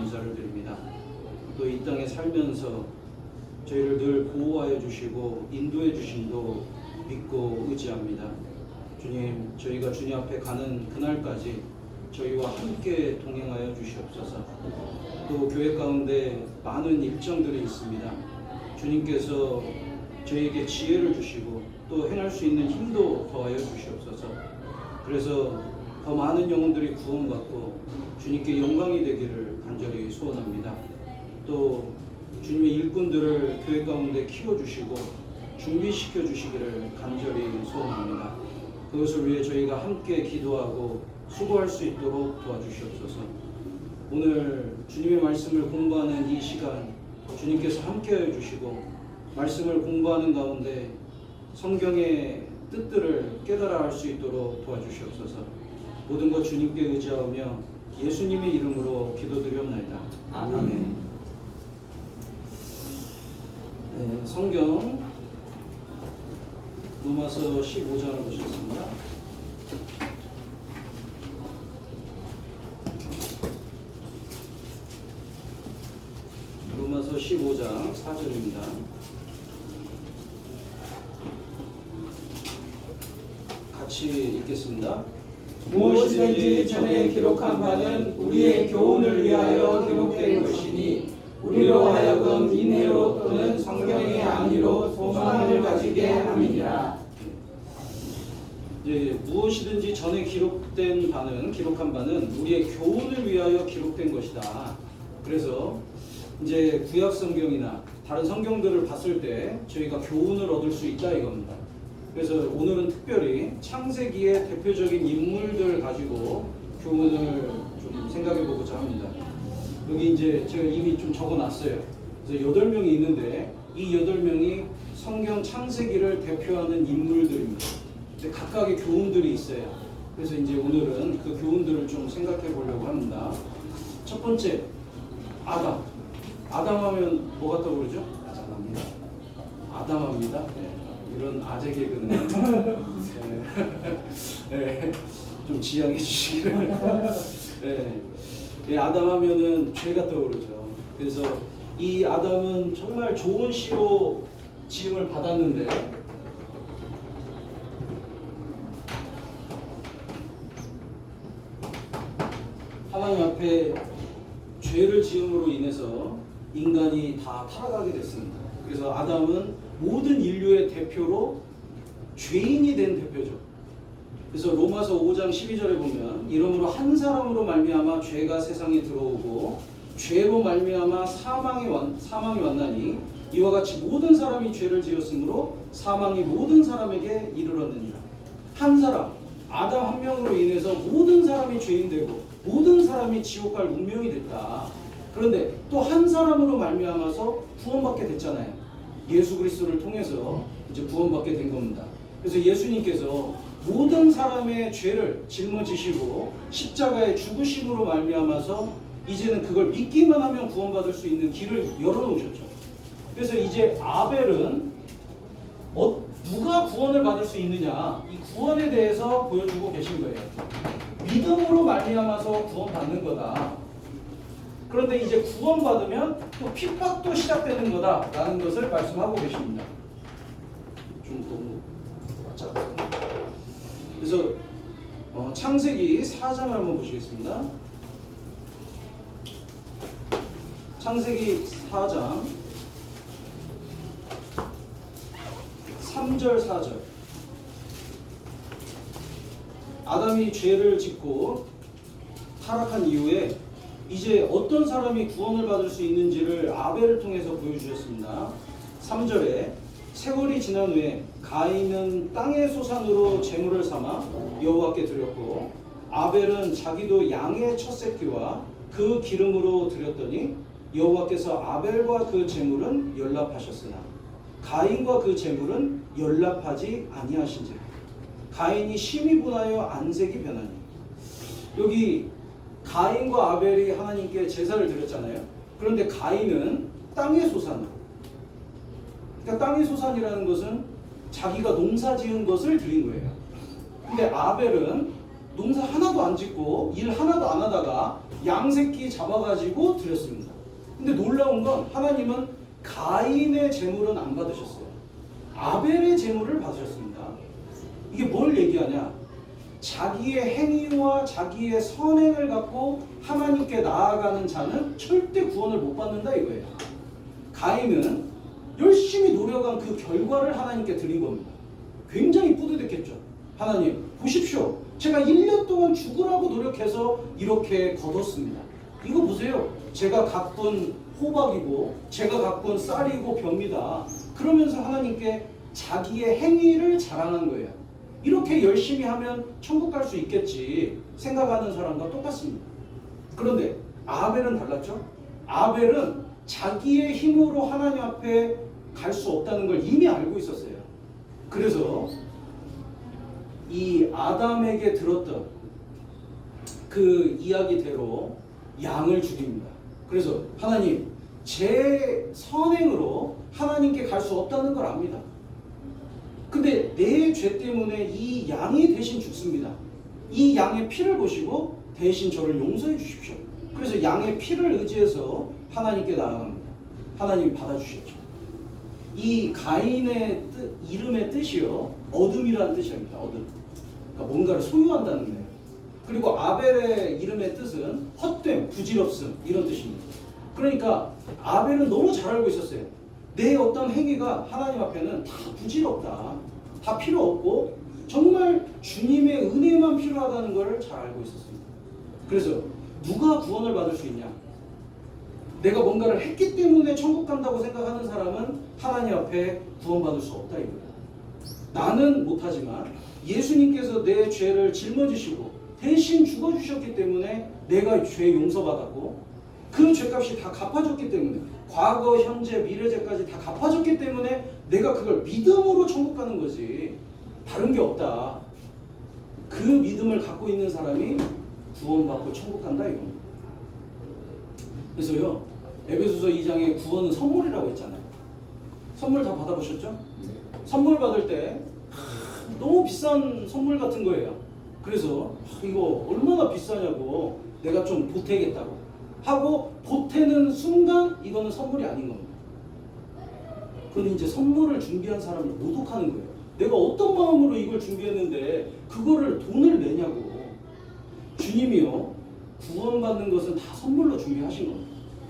감사를 드립니다. 또 이 땅에 살면서 저희를 늘 보호하여 주시고 인도해 주심도 믿고 의지합니다. 주님, 저희가 주님 앞에 가는 그날까지 저희와 함께 동행하여 주시옵소서. 또 교회 가운데 많은 일정들이 있습니다. 주님께서 저희에게 지혜를 주시고 또 행할 수 있는 힘도 더하여 주시옵소서. 그래서 더 많은 영혼들이 구원받고 주님께 영광이 되기를 간절히 소원합니다. 또 주님의 일꾼들을 교회 가운데 키워주시고 준비시켜 주시기를 간절히 소원합니다. 그것을 위해 저희가 함께 기도하고 수고할 수 있도록 도와주시옵소서. 오늘 주님의 말씀을 공부하는 이 시간 주님께서 함께하여 주시고 말씀을 공부하는 가운데 성경의 뜻들을 깨달아 할 수 있도록 도와주시옵소서. 모든 것 주님께 의지하며 예수님의 이름으로 기도드리옵나이다. 아멘. 네, 성경 로마서 15장을 보시겠습니다. 로마서 15장 4절입니다. 같이 읽겠습니다. 무엇이든지 전에 기록한 바는 우리의 교훈을 위하여 기록된 것이니 우리로 하여금 인내로 또는 성경의 암리로 소망을 가지게 함이니라. 무엇이든지 전에 기록한 바는 우리의 교훈을 위하여 기록된 것이다. 그래서 이제 구약 성경이나 다른 성경들을 봤을 때 저희가 교훈을 얻을 수 있다 이겁니다. 그래서 오늘은 특별히 창세기의 대표적인 인물들 가지고 교훈을 좀 생각해 보고자 합니다. 여기 이제 제가 이미 좀 적어놨어요. 그래서 8명이 있는데 이 8명이 성경 창세기를 대표하는 인물들입니다. 각각의 교훈들이 있어요. 그래서 이제 오늘은 그 교훈들을 좀 생각해 보려고 합니다. 첫 번째, 아담. 아담 하면 뭐가 떠오르죠? 아담합니다. 네. 이런 아재 개그는 네. 좀 지양해 주시기를. 네. 아담 하면은 죄가 떠오르죠. 그래서 이 아담은 정말 좋은 씨로 지음을 받았는데 하나님 앞에 죄를 지음으로 인해서 인간이 다 타락하게 됐습니다. 그래서 아담은 모든 인류의 대표로 죄인이 된 대표죠. 그래서 로마서 5장 12절에 보면 이러므로 한 사람으로 말미암아 죄가 세상에 들어오고 죄로 말미암아 사망이 왔나니 이와 같이 모든 사람이 죄를 지었으므로 사망이 모든 사람에게 이르렀느니라. 한 사람, 아담 한 명으로 인해서 모든 사람이 죄인 되고 모든 사람이 지옥 갈 운명이 됐다. 그런데 또 한 사람으로 말미암아서 구원받게 됐잖아요. 예수 그리스도를 통해서 이제 구원받게 된 겁니다. 그래서 예수님께서 모든 사람의 죄를 짊어지시고 십자가의 죽으심으로 말미암아서 이제는 그걸 믿기만 하면 구원받을 수 있는 길을 열어놓으셨죠. 그래서 이제 아벨은 누가 구원을 받을 수 있느냐, 이 구원에 대해서 보여주고 계신 거예요. 믿음으로 말미암아서 구원받는 거다. 그런데 이제 구원받으면 또 핍박도 시작되는 거다라는 것을 말씀하고 계십니다. 좀 너무 맞잖아요. 그래서 창세기 4장을 한번 보시겠습니다. 창세기 4장 3절 4절. 아담이 죄를 짓고 타락한 이후에 이제 어떤 사람이 구원을 받을 수 있는지를 아벨을 통해서 보여주셨습니다. 3절에 세월이 지난 후에 가인은 땅의 소산으로 제물을 삼아 여호와께 드렸고 아벨은 자기도 양의 첫 새끼와 그 기름으로 드렸더니 여호와께서 아벨과 그 제물은 연락하셨으나 가인과 그 제물은 연락하지 아니하신지라. 가인이 심히 분하여 안색이 변하니. 여기 가인과 아벨이 하나님께 제사를 드렸잖아요. 그런데 가인은 땅의 소산으로. 그러니까 땅의 소산이라는 것은 자기가 농사 지은 것을 드린 거예요. 근데 아벨은 농사 하나도 안 짓고 일 하나도 안 하다가 양새끼 잡아가지고 드렸습니다. 근데 놀라운 건 하나님은 가인의 재물은 안 받으셨어요. 아벨의 재물을 받으셨습니다. 이게 뭘 얘기하냐? 자기의 행위와 자기의 선행을 갖고 하나님께 나아가는 자는 절대 구원을 못 받는다 이거예요. 가인은 열심히 노력한 그 결과를 하나님께 드린 겁니다. 굉장히 뿌듯했겠죠. 하나님 보십시오. 제가 1년 동안 죽으라고 노력해서 이렇게 거뒀습니다. 이거 보세요. 제가 가꾼 호박이고 제가 가꾼 쌀이고 벼입니다. 그러면서 하나님께 자기의 행위를 자랑한 거예요. 이렇게 열심히 하면 천국 갈 수 있겠지 생각하는 사람과 똑같습니다. 그런데 아벨은 달랐죠. 아벨은 자기의 힘으로 하나님 앞에 갈 수 없다는 걸 이미 알고 있었어요. 그래서 이 아담에게 들었던 그 이야기대로 양을 죽입니다. 그래서 하나님, 제 선행으로 하나님께 갈 수 없다는 걸 압니다. 근데 내 죄 때문에 이 양이 대신 죽습니다. 이 양의 피를 보시고 대신 저를 용서해 주십시오. 그래서 양의 피를 의지해서 하나님께 나아갑니다. 하나님이 받아주셨죠. 이 가인의 이름의 뜻이요, 어둠이라는 뜻입니다. 어둠. 그러니까 뭔가를 소유한다는 거예요. 그리고 아벨의 이름의 뜻은 헛됨, 부질없음 이런 뜻입니다. 그러니까 아벨은 너무 잘 알고 있었어요. 내 어떤 행위가 하나님 앞에는 다 부질없다, 다 필요 없고 정말 주님의 은혜만 필요하다는 것을 잘 알고 있었습니다. 그래서 누가 구원을 받을 수 있냐? 내가 뭔가를 했기 때문에 천국 간다고 생각하는 사람은 하나님 앞에 구원받을 수 없다 이거예요. 나는 못하지만 예수님께서 내 죄를 짊어지시고 대신 죽어주셨기 때문에 내가 죄 용서받았고 그 죄값이 다 갚아졌기 때문에 과거, 현재, 미래 죄까지 다 갚아졌기 때문에 내가 그걸 믿음으로 천국 가는 거지 다른 게 없다. 그 믿음을 갖고 있는 사람이 구원받고 천국 간다 이겁니다. 그래서요, 에베소서 2장에 구원은 선물이라고 했잖아요. 선물 다 받아보셨죠? 선물 받을 때 너무 비싼 선물 같은 거예요. 그래서 이거 얼마나 비싸냐고 내가 좀 보태겠다고 하고 보태는 순간 이거는 선물이 아닌 겁니다. 그런데 이제 선물을 준비한 사람을 모독하는 거예요. 내가 어떤 마음으로 이걸 준비했는데 그거를 돈을 내냐고. 주님이요, 구원받는 것은 다 선물로 준비하신 겁니다.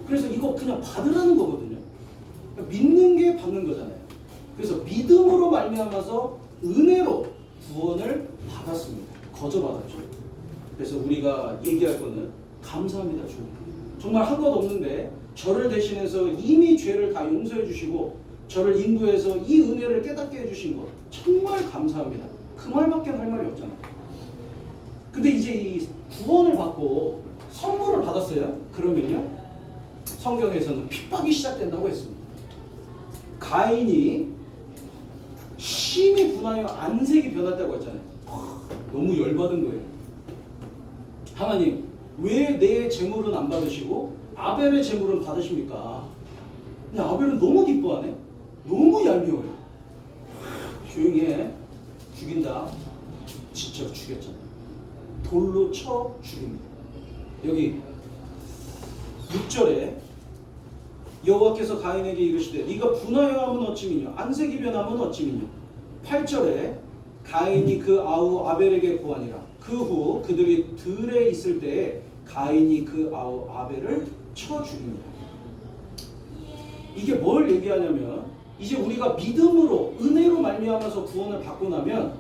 그래서 이거 그냥 받으라는 거거든요. 그러니까 믿는 게 받는 거잖아요. 그래서 믿음으로 말미암아서 은혜로 구원을 받았습니다. 거저 받았죠. 그래서 우리가 얘기할 거는 감사합니다 주님. 정말 한 것 없는데 저를 대신해서 이미 죄를 다 용서해 주시고 저를 인도해서 이 은혜를 깨닫게 해주신 것 정말 감사합니다. 그 말밖에 할 말이 없잖아요. 근데 이제 이 구원을 받고 선물을 받았어요. 그러면요, 성경에서는 핍박이 시작된다고 했습니다. 가인이 심히 분하여 안색이 변했다고 했잖아요. 너무 열받은 거예요. 하나님, 왜 내 재물은 안 받으시고 아벨의 재물은 받으십니까? 근데 아벨은 너무 기뻐하네. 너무 얄미워요. 조용히 해. 죽인다. 진짜 죽였잖아요. 돌로 쳐 죽입니다. 여기 6절에 여호와께서 가인에게 이르시되 네가 분하여함은 어찌미뇨 안색이 변함은 어찌미뇨. 8절에 가인이 그 아우 아벨에게 고하니라. 그 후 그들이 들에 있을 때에 가인이 그 아우 아벨을 쳐 죽입니다. 이게 뭘 얘기하냐면 이제 우리가 믿음으로 은혜로 말미암아서 구원을 받고 나면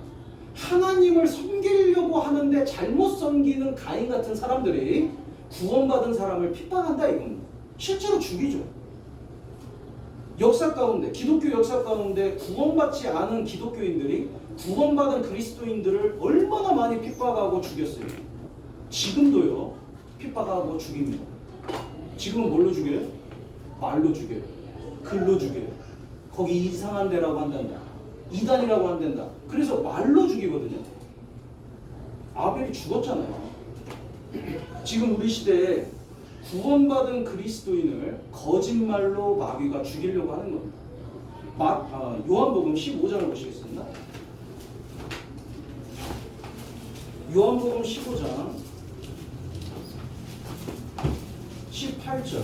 하나님을 섬기려고 하는데 잘못 섬기는 가인 같은 사람들이 구원받은 사람을 핍박한다 이겁니다. 실제로 죽이죠. 역사 가운데, 기독교 역사 가운데 구원받지 않은 기독교인들이 구원받은 그리스도인들을 얼마나 많이 핍박하고 죽였어요. 지금도요, 핍박하고 죽입니다. 지금은 뭘로 죽여요? 말로 죽여요. 글로 죽여요. 거기 이상한 데라고 한단다. 이단이라고 한단다. 그래서 말로 죽이거든요. 아벨이 죽었잖아요. 지금 우리 시대에 구원받은 그리스도인을 거짓말로 마귀가 죽이려고 하는 겁니다. 요한복음 15장을 보시겠습니다. 요한복음 15장 18절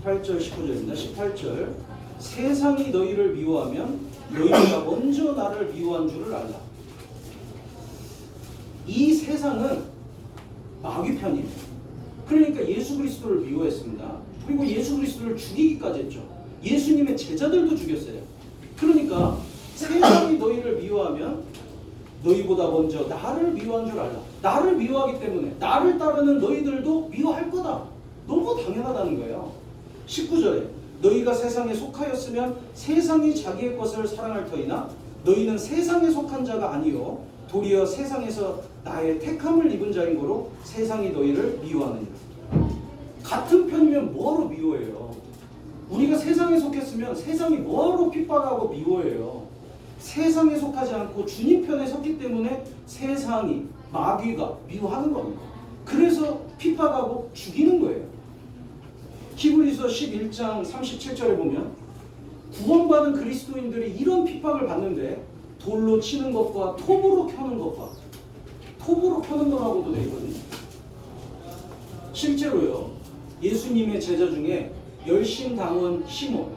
19절입니다. 18절 세상이 너희를 미워하면 너희가 먼저 나를 미워한 줄을 알라. 이 세상은 마귀 편이에요. 그러니까 예수 그리스도를 미워했습니다. 그리고 예수 그리스도를 죽이기까지 했죠. 예수님의 제자들도 죽였어요. 그러니까 세상이 너희를 미워하면 너희보다 먼저 나를 미워한 줄 알라. 나를 미워하기 때문에 나를 따르는 너희들도 미워할 거다. 너무 당연하다는 거예요. 19절에 너희가 세상에 속하였으면 세상이 자기의 것을 사랑할 터이나 너희는 세상에 속한 자가 아니요 도리어 세상에서 나의 택함을 입은 자인 거로 세상이 너희를 미워하느니라. 같은 편이면 뭐하러 미워해요? 우리가 세상에 속했으면 세상이 뭐하러 핍박하고 미워해요? 세상에 속하지 않고 주님 편에 섰기 때문에 세상이 마귀가 미워하는 겁니다. 그래서 핍박하고 죽이는 거예요. 히브리서 11장 37절에 보면 구원받은 그리스도인들이 이런 핍박을 받는데 돌로 치는 것과 톱으로 켜는 거라고도 되어 있거든요. 실제로요, 예수님의 제자 중에 열심당원 시몬,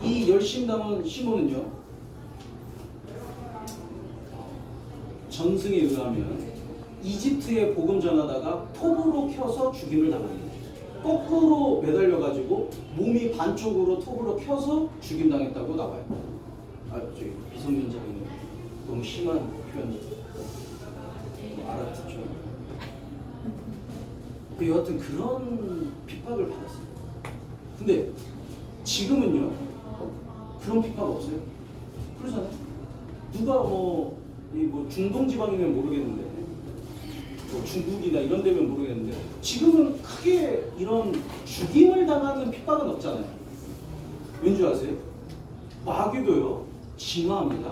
이 열심당원 시몬은요, 전승에 의하면 이집트에 복음 전하다가 톱으로 켜서 죽임을 당합니다. 거꾸로 매달려가지고 몸이 반쪽으로 톱으로 켜서 죽임당했다고 나와요. 저기 비성민자는 너무 심한 표현 알아듣죠. 여하튼 그런 핍박을 받았어요. 근데 지금은요, 그런 핍박 없어요. 그러잖아요. 누가 뭐 중동 지방이면 모르겠는데, 뭐 중국이나 이런 데면 모르겠는데, 지금은 크게 이런 죽임을 당하는 핍박은 없잖아요. 왠지 아세요? 마귀도요, 진화합니다.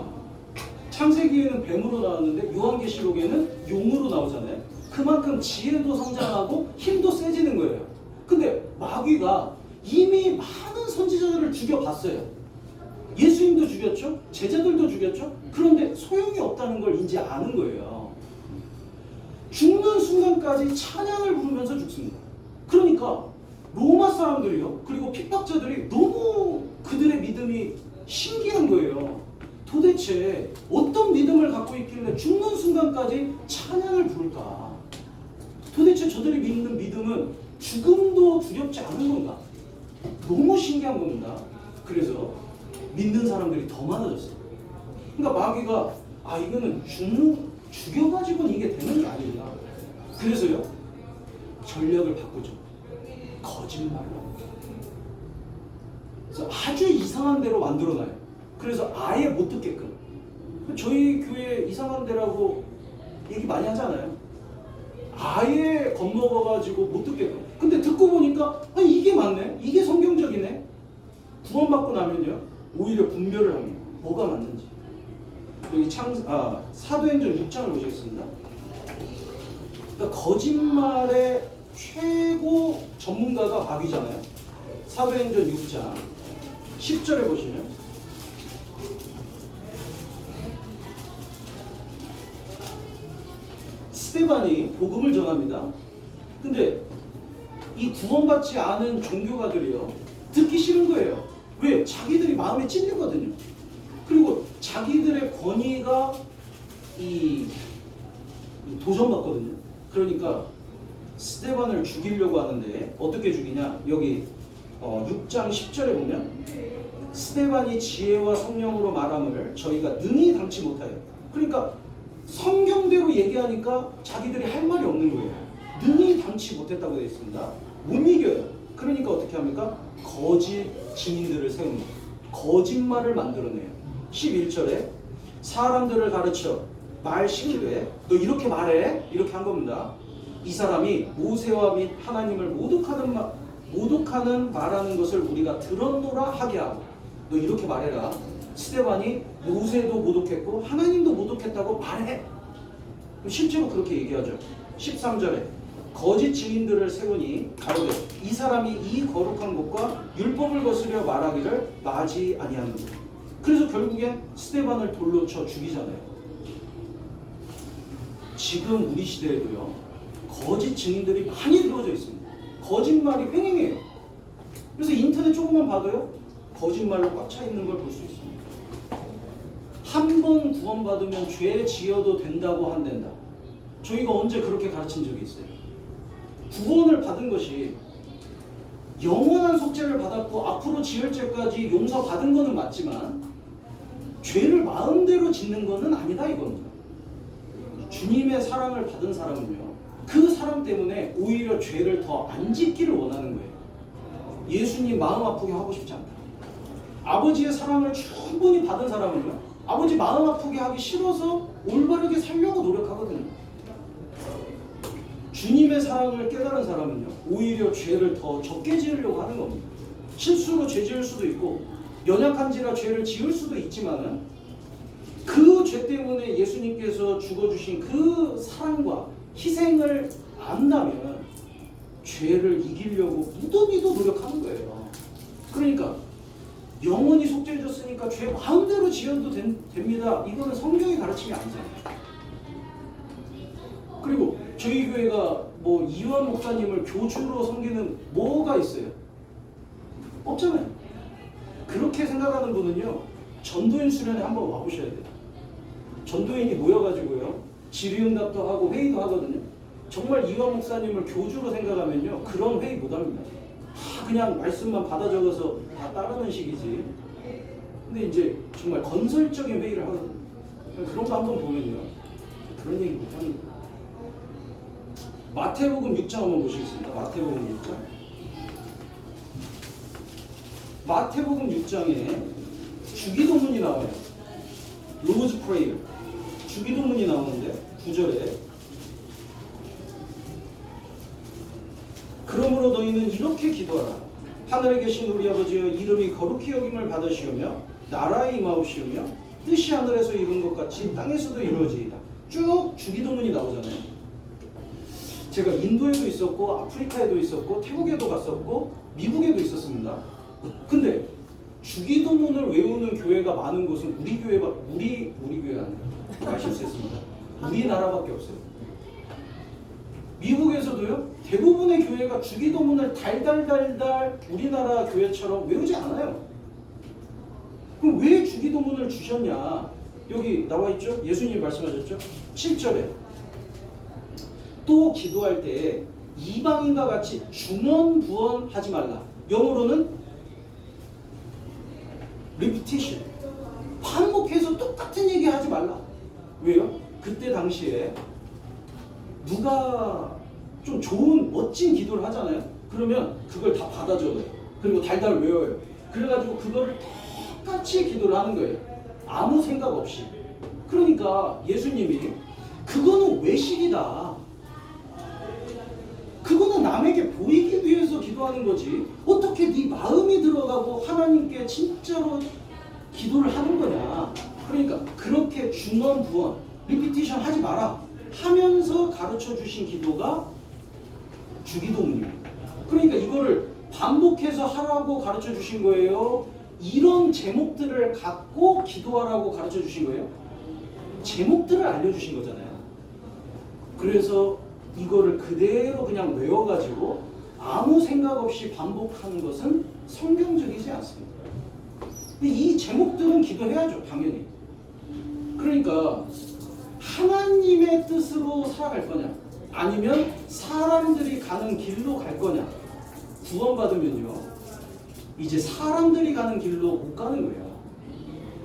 창세기에는 뱀으로 나왔는데 요한계시록에는 용으로 나오잖아요. 그만큼 지혜도 성장하고 힘도 세지는 거예요. 근데 마귀가 이미 많은 선지자들을 죽여봤어요. 예수님도 죽였죠. 제자들도 죽였죠. 그런데 소용이 없다는 걸 이제 아는 거예요. 죽는 순간까지 찬양을 부르면서 죽습니다. 그러니까 로마 사람들이요, 그리고 핍박자들이 너무 그들의 믿음이 신기한 거예요. 도대체 어떤 믿음을 갖고 있길래 죽는 순간까지 찬양을 부를까? 도대체 저들이 믿는 믿음은 죽음도 두렵지 않은 건가? 너무 신기한 겁니다. 그래서 믿는 사람들이 더 많아졌어요. 그러니까 마귀가 이거는 죽여가지고는 이게 되는 게 아니구나. 그래서요, 전략을 바꾸죠. 거짓말로. 그래서 아주 이상한 대로 만들어놔요. 그래서 아예 못 듣게끔. 저희 교회 이상한 데라고 얘기 많이 하잖아요. 아예 겁먹어가지고 못 듣게끔. 근데 듣고 보니까 이게 맞네, 이게 성경적이네. 구원받고 나면요, 오히려 분별을 합니다. 뭐가 맞는지. 여기 사도행전 6장을 보시겠습니다. 그러니까 거짓말의 최고 전문가가 마귀잖아요. 사도행전 6장 10절에 보시면 스데반이 복음을 전합니다. 근데 이 구원받지 않은 종교가들이요, 듣기 싫은 거예요. 왜? 자기들이 마음에 찔리거든요. 그리고 자기들의 권위가 도전받거든요. 그러니까 스데반을 죽이려고 하는데 어떻게 죽이냐? 여기 6장 10절에 보면 스데반이 지혜와 성령으로 말함을 저희가 능히 당치 못하여. 그러니까 성경대로 얘기하니까 자기들이 할 말이 없는 거예요. 능히 당치 못했다고 되어 있습니다. 못 이겨요. 그러니까 어떻게 합니까? 거짓 증인들을 세웁니다. 거짓말을 만들어내요. 11절에 사람들을 가르쳐 말시키되 너 이렇게 말해, 이렇게 한 겁니다. 이 사람이 모세와 및 하나님을 모독하는 말하는 것을 우리가 들었노라 하게 하고, 너 이렇게 말해라. 스데반이 모세도 모독했고 하나님도 모독했다고 말해. 실제로 그렇게 얘기하죠. 13절에 거짓 증인들을 세우니 가로되 이 사람이 이 거룩한 곳과 율법을 거스려 말하기를 마지 아니하는구. 그래서 결국엔 스데반을 돌로 쳐 죽이잖아요. 지금 우리 시대에도요, 거짓 증인들이 많이 들어져 있습니다. 거짓말이 횡행해요. 그래서 인터넷 조금만 봐도요, 거짓말로 꽉 차 있는 걸 볼 수 있습니다. 한 번 구원받으면 죄 지어도 된다고 한댄다. 저희가 언제 그렇게 가르친 적이 있어요? 구원을 받은 것이 영원한 속죄를 받았고 앞으로 지을 죄까지 용서받은 거는 맞지만 죄를 마음대로 짓는 거는 아니다 이겁니다. 주님의 사랑을 받은 사람은요, 그 사람 때문에 오히려 죄를 더 안 짓기를 원하는 거예요. 예수님 마음 아프게 하고 싶지 않다. 아버지의 사랑을 충분히 받은 사람은요, 아버지 마음 아프게 하기 싫어서 올바르게 살려고 노력하거든요. 주님의 사랑을 깨달은 사람은요, 오히려 죄를 더 적게 지으려고 하는 겁니다. 실수로 죄 지을 수도 있고 연약한지라 죄를 지을 수도 있지만은 그 죄 때문에 예수님께서 죽어주신 그 사랑과 희생을 안다면 죄를 이기려고 무더기도 노력하는 거예요. 그러니까 영원히 속죄해줬으니까 죄 마음대로 지어도 됩니다. 이거는 성경의 가르침이 아니잖아요. 그리고 저희 교회가 뭐 이완 목사님을 교주로 섬기는 뭐가 있어요? 없잖아요. 그렇게 생각하는 분은요, 전도인 수련회 한번 와보셔야 돼요. 전도인이 모여가지고요, 질의응답도 하고 회의도 하거든요. 정말 이완 목사님을 교주로 생각하면요, 그런 회의 못합니다. 다 그냥 말씀만 받아 적어서 다 따르는 식이지. 근데 이제 정말 건설적인 회의를 하거든요. 그런 거 한번 보면요, 그런 얘기 못합니다. 마태복음 6장 한번 보시겠습니다. 마태복음 6장. 마태복음 6장에 주기도문이 나와요. 로즈 프레이어. 주기도문이 나오는데 9절에 그러므로 너희는 이렇게 기도하라. 하늘에 계신 우리 아버지여, 이름이 거룩히 여김을 받으시오며 나라에 임하옵시오며 뜻이 하늘에서 이룬 것 같이 땅에서도 이루어지이다. 쭉 주기도문이 나오잖아요. 제가 인도에도 있었고 아프리카에도 있었고 태국에도 갔었고 미국에도 있었습니다. 근데 주기도문을 외우는 교회가 많은 곳은 우리 교회가 우리 교회가 아니라 실수했습니다. 우리나라밖에 없어요. 미국에서도요, 대부분의 교회가 주기도문을 달달달달 우리나라 교회처럼 외우지 않아요. 그럼 왜 주기도문을 주셨냐? 여기 나와 있죠? 예수님이 말씀하셨죠? 7절에 또 기도할 때 이방인과 같이 중언부언하지 말라. 영어로는 repetition, 반복해서 똑같은 얘기 하지 말라. 왜요? 그때 당시에 누가 좀 좋은 멋진 기도를 하잖아요. 그러면 그걸 다 받아 적어요. 그리고 달달 외워요. 그래가지고 그거를 똑같이 기도를 하는 거예요. 아무 생각 없이. 그러니까 예수님이 그거는 외식이다. 그거는 남에게 보이기 위해서 기도하는 거지. 어떻게 네 마음이 들어가고 하나님께 진짜로 기도를 하는 거냐. 그러니까 그렇게 중언부언, 리피티션 하지 마라 하면서 가르쳐 주신 기도가 주기도문입니다. 그러니까 이거를 반복해서 하라고 가르쳐 주신 거예요? 이런 제목들을 갖고 기도하라고 가르쳐 주신 거예요? 제목들을 알려주신 거잖아요. 그래서 이거를 그대로 그냥 외워가지고 아무 생각 없이 반복하는 것은 성경적이지 않습니다. 근데 이 제목들은 기도해야죠, 당연히. 그러니까 하나님의 뜻으로 살아갈 거냐, 아니면 사람들이 가는 길로 갈 거냐. 구원받으면요, 이제 사람들이 가는 길로 못 가는 거예요.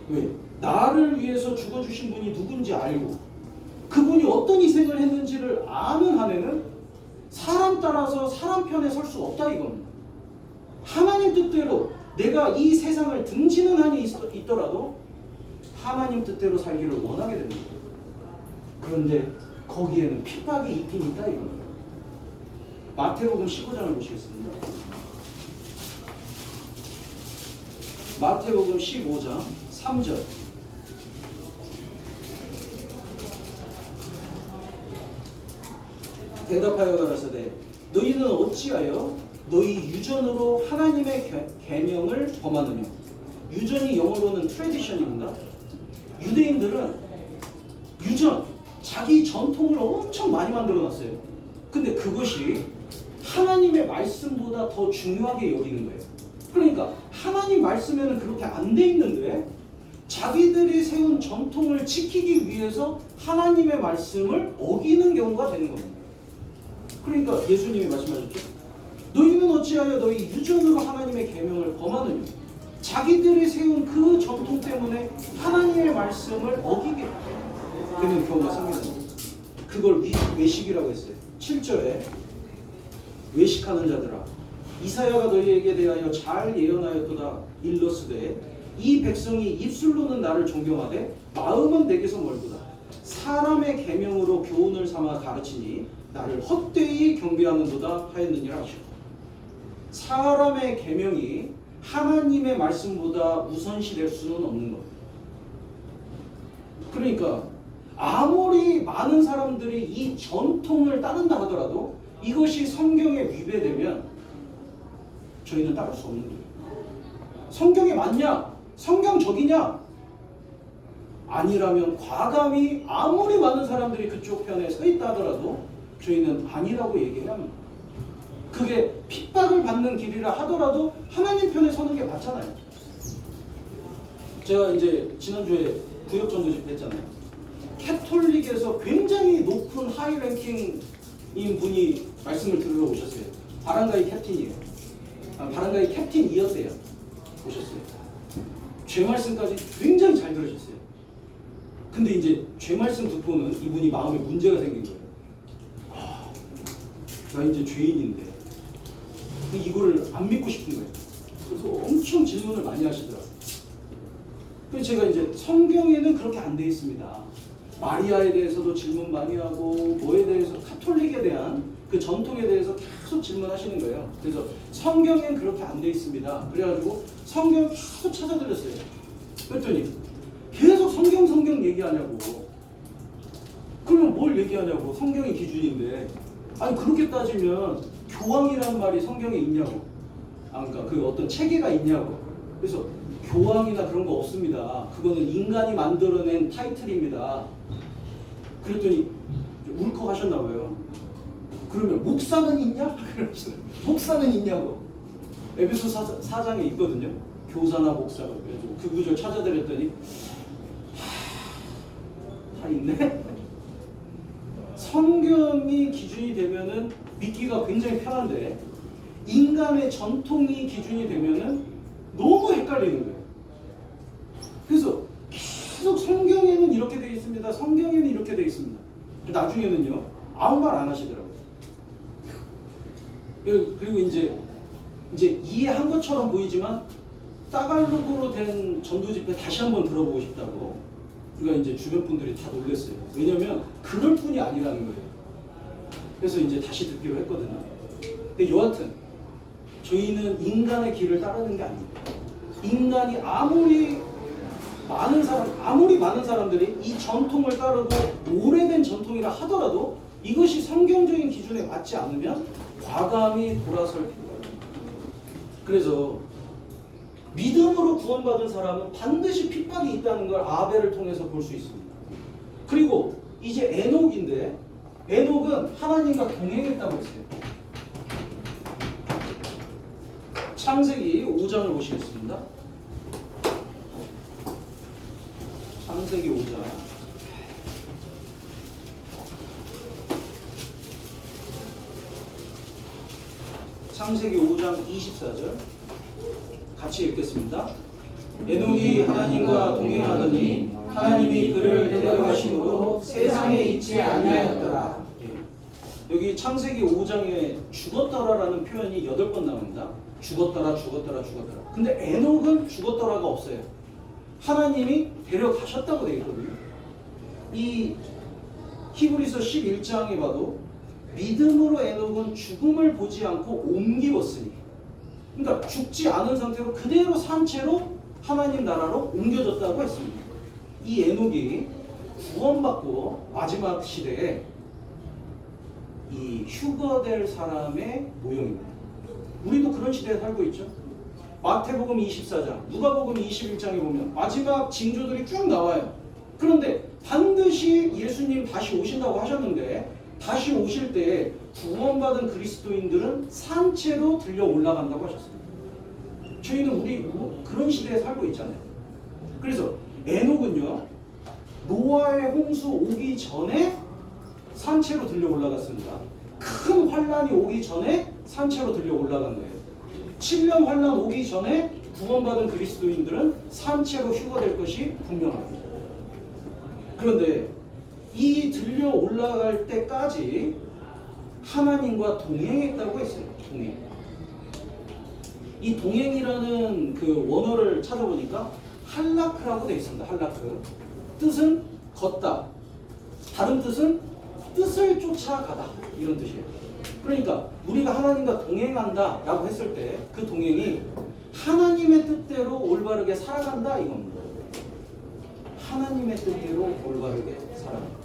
왜? 나를 위해서 죽어주신 분이 누군지 알고 그분이 어떤 희생을 했는지를 아는 한에는 사람 따라서 사람 편에 설 수 없다 이겁니다. 하나님 뜻대로 내가 이 세상을 등지는 한이 있더라도 하나님 뜻대로 살기를 원하게 됩니다. 그런데 거기에는 핍박이 있긴 있다 이겁니다. 마태복음 15장을 보시겠습니다. 마태복음 15장 3절. 대답하여 가라사대 너희는 어찌하여 너희 유전으로 하나님의 계명을 범하느냐. 유전이 영어로는 트레디션입니다. 유대인들은 유전, 자기 전통을 엄청 많이 만들어놨어요. 근데 그것이 하나님의 말씀보다 더 중요하게 여기는 거예요. 그러니까 하나님 말씀에는 그렇게 안 돼 있는데 자기들이 세운 전통을 지키기 위해서 하나님의 말씀을 어기는 경우가 되는 겁니다. 그러니까 예수님이 말씀하셨죠. 너희는 어찌하여 너희 유전으로 하나님의 계명을 범하느냐. 자기들이 세운 그 전통 때문에 하나님의 말씀을 어기게 되는 경우가 생깁니다. 그걸 외식이라고 했어요. 7절에 외식하는 자들아 이사야가 너희에게 대하여 잘 예언하였도다. 일러스되 이 백성이 입술로는 나를 존경하되 마음은 내게서 멀도다. 사람의 계명으로 교훈을 삼아 가르치니 나를 헛되이 경배하는도다 하였느니라 하시고, 사람의 계명이 하나님의 말씀보다 우선시될 수는 없는 겁니다. 그러니까 아무리 많은 사람들이 이 전통을 따른다 하더라도 이것이 성경에 위배되면 저희는 따를 수 없는 거예요. 성경에 맞냐? 성경적이냐? 아니라면 과감히 아무리 많은 사람들이 그쪽 편에 서 있다 하더라도 저희는 아니라고 얘기해야 합니다. 그게 핍박을 받는 길이라 하더라도 하나님 편에 서는 게 맞잖아요. 제가 이제 지난주에 구역전도 집회 했잖아요. 캐톨릭에서 굉장히 높은 하이랭킹인 분이 말씀을 들으러 오셨어요. 바랑가이 캡틴이에요. 바랑가이 캡틴이었어요. 오셨어요. 죄 말씀까지 굉장히 잘 들으셨어요. 근데 이제 죄 말씀 듣고는 이분이 마음에 문제가 생긴 거예요. 나 이제 죄인인데 이거를 안 믿고 싶은 거예요. 그래서 엄청 질문을 많이 하시더라고요. 그래서 제가 이제 성경에는 그렇게 안 돼 있습니다. 마리아에 대해서도 질문 많이 하고 뭐에 대해서 카톨릭에 대한 그 전통에 대해서 계속 질문하시는 거예요. 그래서 성경엔 그렇게 안 돼 있습니다. 그래가지고 성경 계속 찾아드렸어요. 그랬더니 계속 성경 얘기하냐고. 그러면 뭘 얘기하냐고. 성경이 기준인데. 아니 그렇게 따지면 교황이란 말이 성경에 있냐고. 그러니까 그 어떤 체계가 있냐고. 그래서 교황이나 그런 거 없습니다. 그거는 인간이 만들어낸 타이틀입니다. 그랬더니 울컥하셨나 봐요. 그러면 목사는 있냐? 목사는 있냐고. 에베소 4장에 있거든요. 교사나 목사. 그래서 그 구절 찾아드렸더니 다 있네. 성경이 기준이 되면은 믿기가 굉장히 편한데 인간의 전통이 기준이 되면은 너무 헷갈리는 거예요. 그래서 계속 성경에는 이렇게 되어 있습니다. 성경에는 이렇게 되어 있습니다. 나중에는요 아무 말 안 하시더라고요. 그리고 이제 이해한 것처럼 보이지만 따갈로그로 된 전도 집회 다시 한번 들어보고 싶다고. 그러니까 이제 주변 분들이 다 놀랐어요. 왜냐면 그럴 뿐이 아니라는 거예요. 그래서 이제 다시 듣기로 했거든요. 근데 여하튼 저희는 인간의 길을 따르는 게 아닙니다. 인간이 아무리 많은 사람들이 이 전통을 따르고 오래된 전통이라 하더라도 이것이 성경적인 기준에 맞지 않으면 과감히 돌아설 필요가 있습니다. 그래서 믿음으로 구원받은 사람은 반드시 핍박이 있다는 걸 아벨을 통해서 볼 수 있습니다. 그리고 이제 에녹인데 에녹은 하나님과 동행했다고 했어요. 창세기 5장을 보시겠습니다. 창세기 5장. 창세기 5장 24절 같이 읽겠습니다. 에녹이 하나님과 동행하더니 하나님이 그를 데려가심으로 세상에 있지 아니하였더라. 여기 창세기 5장에 죽었더라라는 표현이 8번 나옵니다. 죽었더라. 근데 에녹은 죽었더라가 없어요. 하나님이 데려가셨다고 되어 있거든요. 이 히브리서 11장에 봐도 믿음으로 에녹은 죽음을 보지 않고 옮기었으니, 그러니까 죽지 않은 상태로 그대로 산 채로 하나님 나라로 옮겨졌다고 했습니다. 이 에녹이 구원받고 마지막 시대에 이 휴거될 사람의 모형입니다. 우리도 그런 시대에 살고 있죠. 마태복음 24장, 누가복음 21장에 보면 마지막 징조들이 쭉 나와요. 그런데 반드시 예수님 다시 오신다고 하셨는데 다시 오실 때 구원받은 그리스도인들은 산채로 들려 올라간다고 하셨습니다. 저희는 우리 그런 시대에 살고 있잖아요. 그래서 에녹은요, 노아의 홍수 오기 전에 산채로 들려 올라갔습니다. 큰 환란이 오기 전에 산채로 들려 올라간 거예요. 7년 환란 오기 전에 구원받은 그리스도인들은 산채로 휴거될 것이 분명합니다. 그런데 이 들려 올라갈 때까지 하나님과 동행했다고 했어요. 동행. 이 동행이라는 그 원어를 찾아보니까 할라크라고 되어 있습니다. 할라크. 뜻은 걷다. 다른 뜻은 뜻을 쫓아가다. 이런 뜻이에요. 그러니까 우리가 하나님과 동행한다 라고 했을 때 그 동행이 하나님의 뜻대로 올바르게 살아간다 이겁니다. 하나님의 뜻대로 올바르게 살아간다.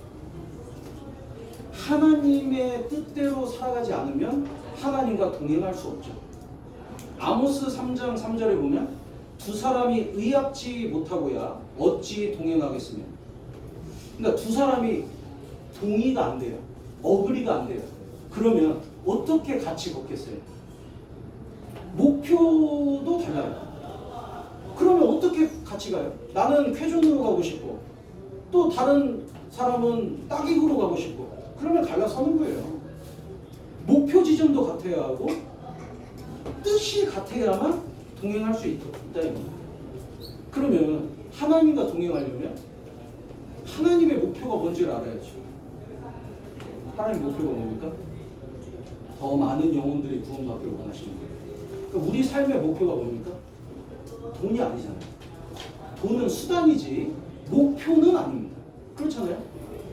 하나님의 뜻대로 살아가지 않으면 하나님과 동행할 수 없죠. 아모스 3장 3절에 보면 두 사람이 의합지 못하고야 어찌 동행하겠으며. 그러니까 두 사람이 동의가 안 돼요. 어그리가 안 돼요. 그러면 어떻게 같이 걷겠어요? 목표도 달라요. 그러면 어떻게 같이 가요? 나는 쾌존으로 가고 싶고 또 다른 사람은 따객으로 가고 싶고 그러면 갈라서는 거예요. 목표 지점도 같아야 하고 뜻이 같아야만 동행할 수 있다 이겁니다. 그러면 하나님과 동행하려면 하나님의 목표가 뭔지를 알아야죠. 하나님의 목표가 뭡니까? 더 많은 영혼들이 구원받기를 원하시는 거예요. 그러니까 우리 삶의 목표가 뭡니까? 돈이 아니잖아요. 돈은 수단이지 목표는 아닙니다. 그렇잖아요.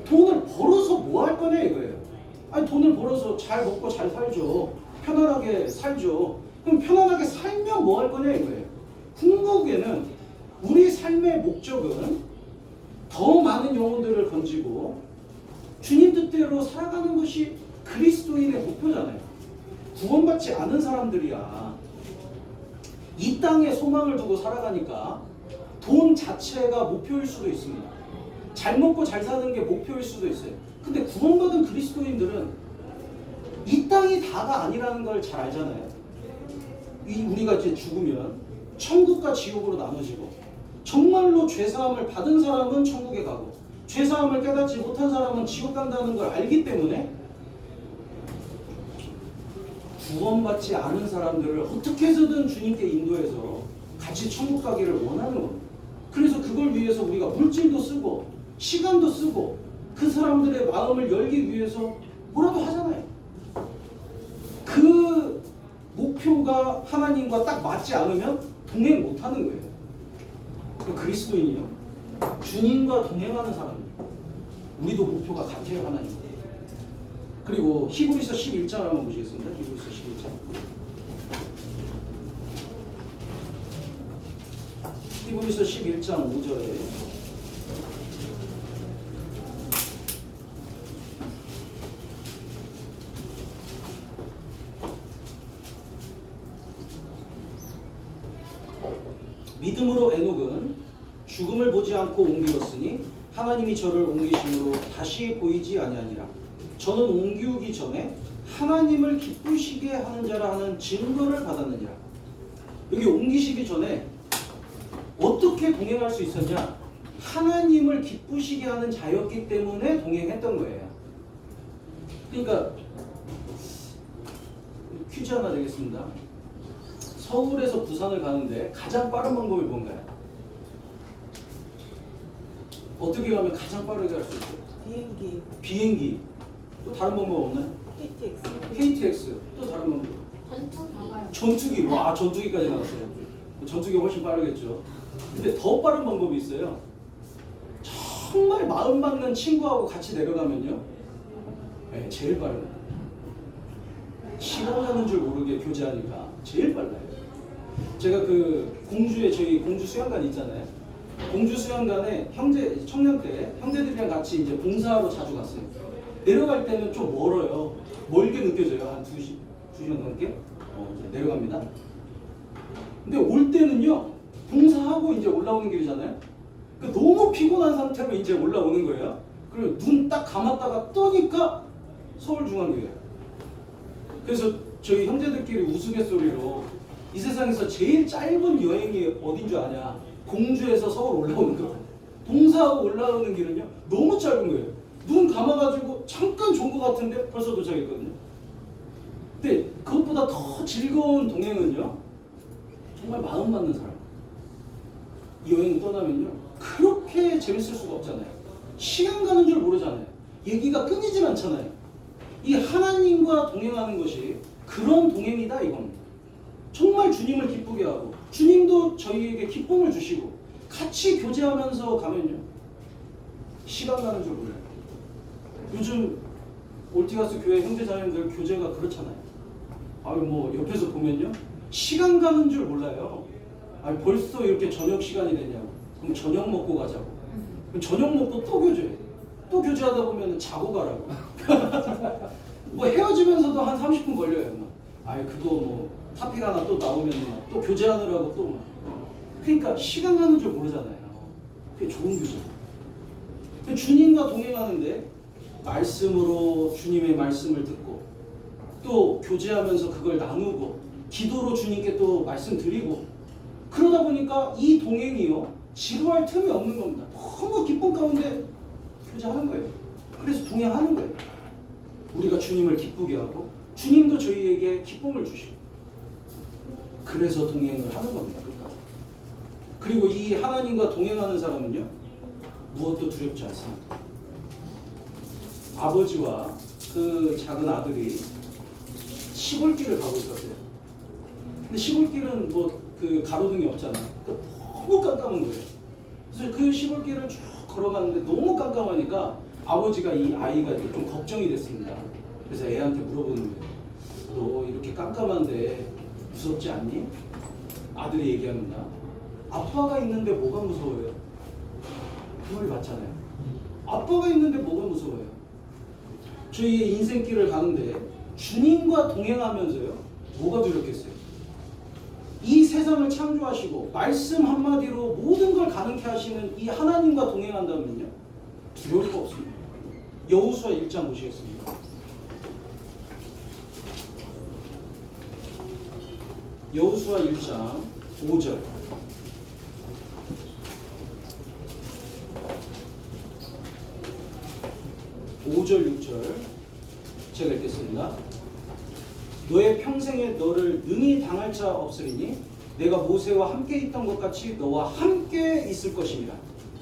돈을 벌어서 뭐 할 거냐 이거예요. 아니 돈을 벌어서 잘 먹고 잘 살죠. 편안하게 살죠. 그럼 편안하게 살면 뭐 할 거냐 이거예요. 궁극에는 우리 삶의 목적은 더 많은 영혼들을 건지고 주님 뜻대로 살아가는 것이 그리스도인의 목표잖아요. 구원받지 않은 사람들이야 이 땅에 소망을 두고 살아가니까 돈 자체가 목표일 수도 있습니다. 잘 먹고 잘 사는 게 목표일 수도 있어요. 근데 구원받은 그리스도인들은 이 땅이 다가 아니라는 걸 잘 알잖아요. 우리가 이제 죽으면 천국과 지옥으로 나눠지고 정말로 죄사함을 받은 사람은 천국에 가고 죄사함을 깨닫지 못한 사람은 지옥 간다는 걸 알기 때문에 구원받지 않은 사람들을 어떻게 해서든 주님께 인도해서 같이 천국 가기를 원하는 겁니다. 그래서 그걸 위해서 우리가 물질도 쓰고 시간도 쓰고 그 사람들의 마음을 열기 위해서 뭐라도 하잖아요. 그 목표가 하나님과 딱 맞지 않으면 동행 못하는 거예요. 그 그리스도인이요. 주님과 동행하는 사람입니다. 우리도 목표가 같아요. 하나님. 그리고 히브리서 11장 한번 보시겠습니다. 히브리서 11장. 히브리서 11장 5절에 믿음으로 에녹은 죽음을 보지 않고 옮기었으니 하나님이 저를 옮기심으로 다시 보이지 아니하니라. 저는 옮기우기 전에 하나님을 기쁘시게 하는 자라 하는 증거를 받았느니라. 여기 옮기시기 전에 어떻게 동행할 수 있었냐? 하나님을 기쁘시게 하는 자였기 때문에 동행했던 거예요. 그러니까 퀴즈 하나 드리겠습니다. 서울에서 부산을 가는데 가장 빠른 방법이 뭔가요? 어떻게 가면 가장 빠르게 갈 수 있어요? 비행기. 비행기. 또 다른 방법 없나요? KTX. KTX. 또 다른 방법. 전투기. 와, 전투기까지 나왔어요. 전투기 훨씬 빠르겠죠. 근데 더 빠른 방법이 있어요. 정말 마음 맞는 친구하고 같이 내려가면요. 네, 제일 빠르요. 시간 가는 줄 모르게 교제하니까 제일 빨라요. 제가 그 공주에 저희 공주 수영관 있잖아요. 공주 수영관에 형제 청년 때 형제들이랑 같이 이제 봉사하러 자주 갔어요. 내려갈 때는 좀 멀어요. 멀게 느껴져요. 한 2시간 넘게. 이제 내려갑니다. 근데 올 때는요, 봉사하고 이제 올라오는 길이잖아요. 그러니까 너무 피곤한 상태로 이제 올라오는 거예요. 그리고 눈 딱 감았다가 뜨니까 서울중앙교회예요. 그래서 저희 형제들끼리 우스갯소리로 이 세상에서 제일 짧은 여행이 어딘 줄 아냐? 공주에서 서울 올라오는 거. 봉사하고 올라오는 길은요, 너무 짧은 거예요. 눈 감아가지고 잠깐 좋은 것 같은데 벌써 도착했거든요. 근데 그것보다 더 즐거운 동행은요, 정말 마음 맞는 사람. 이 여행 떠나면요, 그렇게 재밌을 수가 없잖아요. 시간 가는 줄 모르잖아요. 얘기가 끊이질 않잖아요. 이 하나님과 동행하는 것이 그런 동행이다 이겁니다. 정말 주님을 기쁘게 하고 주님도 저희에게 기쁨을 주시고 같이 교제하면서 가면요, 시간 가는 줄 몰라요. 요즘 올티가스 교회 형제자매들 교제가 그렇잖아요. 아유 뭐 옆에서 보면요, 시간 가는 줄 몰라요. 아니 벌써 이렇게 저녁 시간이 됐냐고. 그럼 저녁 먹고 가자고. 그럼 저녁 먹고 또 교제해. 또 교제하다 보면 자고 가라고. 뭐 헤어지면서도 한 30분 걸려요. 막. 아이 그거 뭐 타픽 하나 또 나오면 또 교제하느라고 또 막. 그러니까 시간 가는 줄 모르잖아요. 그게 좋은 교제. 주님과 동행하는데 말씀으로 주님의 말씀을 듣고 또 교제하면서 그걸 나누고 기도로 주님께 또 말씀드리고 그러다 보니까 이 동행이요, 지루할 틈이 없는 겁니다. 너무 기쁨 가운데 교제하는 거예요. 그래서 동행하는 거예요. 우리가 주님을 기쁘게 하고 주님도 저희에게 기쁨을 주시고 그래서 동행을 하는 겁니다. 끝까지. 그리고 이 하나님과 동행하는 사람은요, 무엇도 두렵지 않습니다. 아버지와 그 작은 아들이 시골길을 가고 있었어요. 근데 시골길은 뭐 그 가로등이 없잖아요. 그러니까 너무 깜깜한 거예요. 그래서 그 시골길을 쭉 걸어가는데 너무 깜깜하니까 아버지가 이 아이가 좀 걱정이 됐습니다. 그래서 애한테 물어보는 거예요. 너 이렇게 깜깜한데 무섭지 않니? 아들이 얘기합니다. 아빠가 있는데 뭐가 무서워요? 그 말이 맞잖아요. 아빠가 있는데 뭐가 무서워요? 저희의 인생길을 가는데 주님과 동행하면서요, 뭐가 두렵겠어요? 이 세상을 창조하시고 말씀 한마디로 모든 걸 가능케 하시는 이 하나님과 동행한다면요, 두려울 거 없습니다. 여호수아 1장 보시겠습니다. 여호수아 1장 5절. 5절 6절 제가 읽겠습니다. 너의 평생에 너를 능히 당할 자 없으리니 내가 모세와 함께 있던 것 같이 너와 함께 있을 것입니다.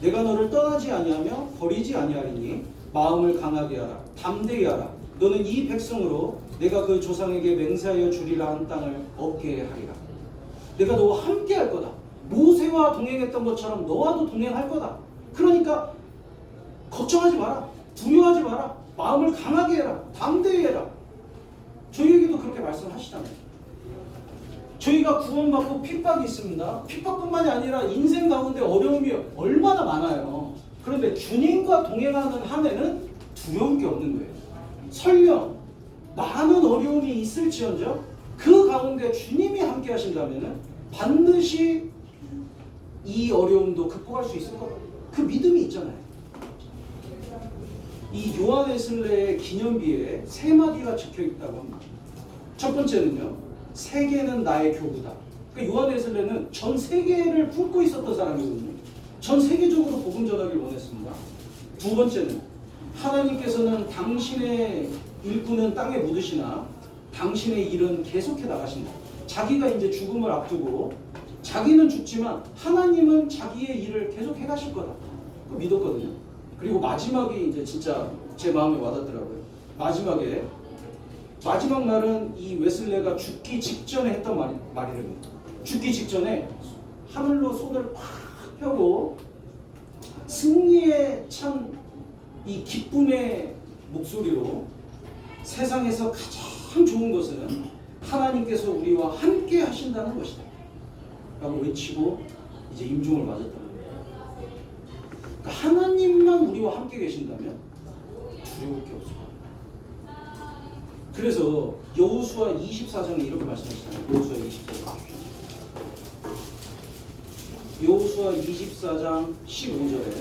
내가 너를 떠나지 아니하며 버리지 아니하리니 마음을 강하게 하라, 담대히 하라. 너는 이 백성으로 내가 그 조상에게 맹세하여 주리라 한 땅을 얻게 하리라. 내가 너와 함께 할 거다. 모세와 동행했던 것처럼 너와도 동행할 거다. 그러니까 걱정하지 마라. 두려워하지 마라. 마음을 강하게 해라. 담대히 해라. 저희에게도 그렇게 말씀하시잖아요. 저희가 구원받고 핍박이 있습니다. 핍박뿐만이 아니라 인생 가운데 어려움이 얼마나 많아요. 그런데 주님과 동행하는 한 해는 두려울 게 없는 거예요. 설령 많은 어려움이 있을지언정 그 가운데 주님이 함께 하신다면 반드시 이 어려움도 극복할 수 있을 거다. 그 믿음이 있잖아요. 이 요한 웨슬레의 기념비에 세 마디가 적혀 있다고 합니다. 첫 번째는요, 세계는 나의 교구다. 그러니까 요한 웨슬레는 전 세계를 품고 있었던 사람이거든요. 전 세계적으로 복음 전하기를 원했습니다. 두 번째는 하나님께서는 당신의 일꾼은 땅에 묻으시나 당신의 일은 계속해 나가신다. 자기가 이제 죽음을 앞두고 자기는 죽지만 하나님은 자기의 일을 계속 해가실 거다. 그 믿었거든요. 그리고 마지막이 이제 진짜 제 마음에 와닿더라고요. 마지막 말은 이 웨슬레가 죽기 직전에 했던 말이랍니다. 죽기 직전에 하늘로 손을 팍 펴고 승리의 참 이 기쁨의 목소리로 세상에서 가장 좋은 것은 하나님께서 우리와 함께 하신다는 것이다 라고 외치고 이제 임종을 맞았다는 거예요. 그러니까 하나님만 우리와 함께 계신다면 두려울 게 없어요. 그래서 여호수아 24장에 이렇게 말씀하시잖아요. 여호수아 24장 여호수아 24장 15절에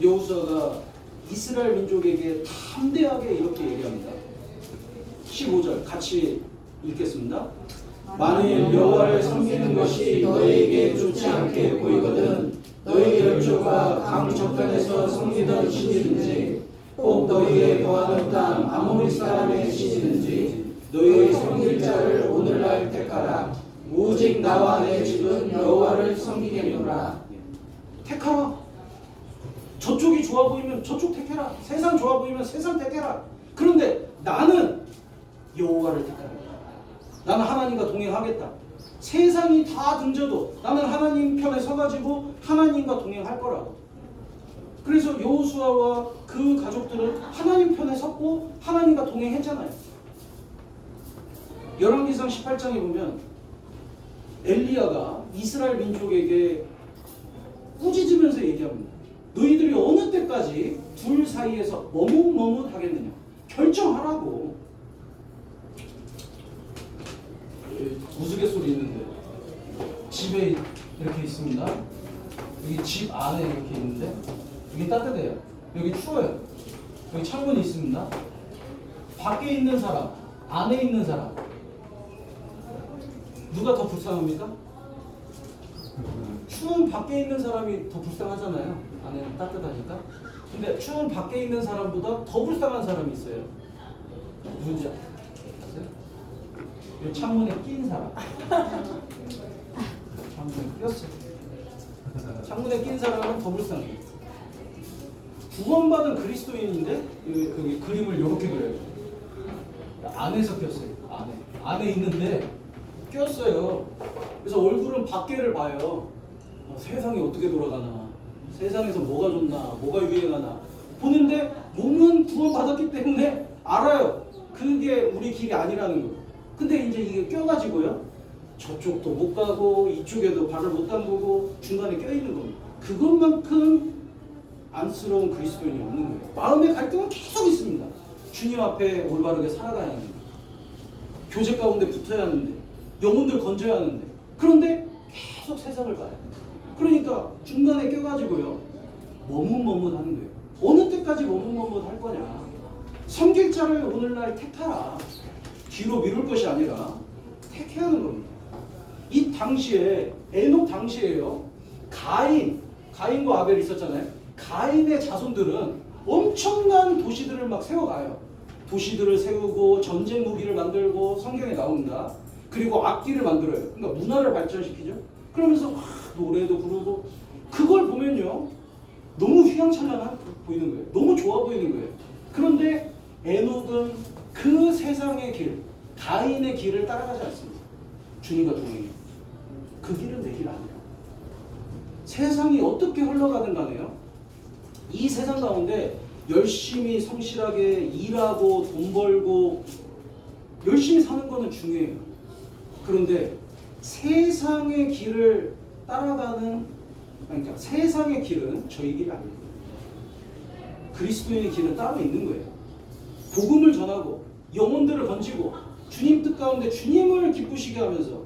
여호수아가 이스라엘 민족에게 담대하게 이렇게 얘기합니다. 15절 같이 읽겠습니다. 만일 여호와를 섬기는 것이 너희에게 좋지 않게 보이거든 너희 열조가 강 저편에서 섬기던 신이든지 혹 너희의 거하는 땅 아모리 사람의 신이든지 너희의 섬길 자를 오늘날 택하라. 오직 나와 내 집은 여호와를 섬기겠노라. 택하라. 저쪽이 좋아 보이면 저쪽 택해라. 세상 좋아 보이면 세상 택해라. 그런데 나는 여호와를 택하라. 나는 하나님과 동행하겠다. 세상이 다 등져도 나는 하나님 편에 서가지고 하나님과 동행할 거라고. 그래서 여호수아와 그 가족들은 하나님 편에 섰고 하나님과 동행했잖아요. 열왕기상 18장에 보면 엘리야가 이스라엘 민족에게 꾸짖으면서 얘기합니다. 너희들이 어느 때까지 둘 사이에서 머뭇머뭇하겠느냐. 결정하라고. 우스갯소리 있는데 집에 이렇게 있습니다. 여기 집 안에 이렇게 있는데 여기 따뜻해요. 여기 추워요. 여기 창문이 있습니다. 밖에 있는 사람, 안에 있는 사람 누가 더 불쌍합니까? 추운 밖에 있는 사람이 더 불쌍하잖아요. 안에는 따뜻하니까. 근데 추운 밖에 있는 사람보다 더 불쌍한 사람이 있어요. 누군지 아세요? 이 창문에 낀 사람. 창문에 꼈어요. 창문에 낀 사람은 더 불쌍해. 구원받은 그리스도인인데 여기 그림을 이렇게 그려요. 안에서 꼈어요. 안에 있는데 꼈어요. 그래서 얼굴은 밖에를 봐요. 세상이 어떻게 돌아가나, 세상에서 뭐가 좋나, 뭐가 유행하나 보는데 몸은 구원받았기 때문에 알아요. 그게 우리 길이 아니라는 거. 근데 이제 이게 껴가지고요. 저쪽도 못 가고 이쪽에도 발을 못 담그고 중간에 껴있는 겁니다. 그것만큼 안쓰러운 그리스도인이 없는 거예요. 마음의 갈등은 계속 있습니다. 주님 앞에 올바르게 살아가야 하는데, 교제 가운데 붙어야 하는데, 영혼들 건져야 하는데, 그런데 계속 세상을 봐요. 그러니까 중간에 껴가지고요. 머뭇머뭇하는 거예요. 어느 때까지 머뭇머뭇할 거냐. 섬길 자를 오늘날 택하라. 뒤로 미룰 것이 아니라 택해야 하는 겁니다. 이 당시에 에녹 당시에요. 가인과 아벨이 있었잖아요. 가인의 자손들은 엄청난 도시들을 막 세워가요. 도시들을 세우고 전쟁 무기를 만들고 성경에 나옵니다. 그리고 악기를 만들어요. 그러니까 문화를 발전시키죠. 그러면서 막 노래도 부르고 그걸 보면요. 너무 휘황찬란한 보이는 거예요. 너무 좋아 보이는 거예요. 그런데 에녹은 그 세상의 길, 가인의 길을 따라가지 않습니다. 주님과 동행해요. 그 길은 내 길 아니에요. 세상이 어떻게 흘러가든 간에요. 이 세상 가운데 열심히 성실하게 일하고 돈 벌고 열심히 사는 거는 중요해요. 그런데 세상의 길을 따라가는, 그러니까 세상의 길은 저희 길이 아닙니다. 그리스도인의 길은 따로 있는 거예요. 복음을 전하고 영혼들을 건지고 주님 뜻 가운데 주님을 기쁘시게 하면서